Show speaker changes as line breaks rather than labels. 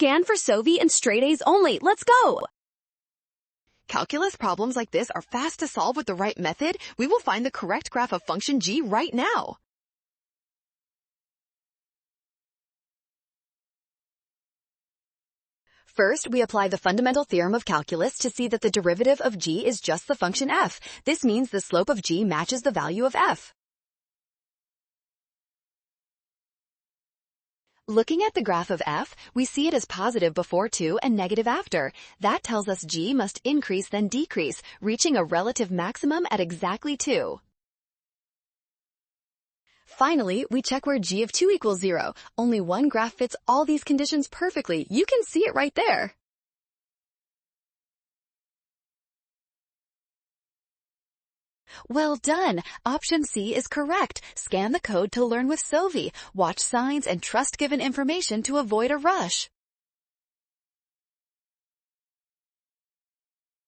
Scan for Sovi and straight A's only. Let's go!
Calculus problems like this are fast to solve with the right method. We will find the correct graph of function g right now. First, we apply the fundamental theorem of calculus to see that the derivative of g is just the function f. This means the slope of g matches the value of f. Looking at the graph of f, we see it as positive before 2 and negative after. That tells us g must increase then decrease, reaching a relative maximum at exactly 2. Finally, we check where g of 2 equals 0. Only one graph fits all these conditions perfectly. You can see it right there. Well done! Option C is correct. Scan the code to learn with Sovi. Watch signs and trust given information to avoid a rush.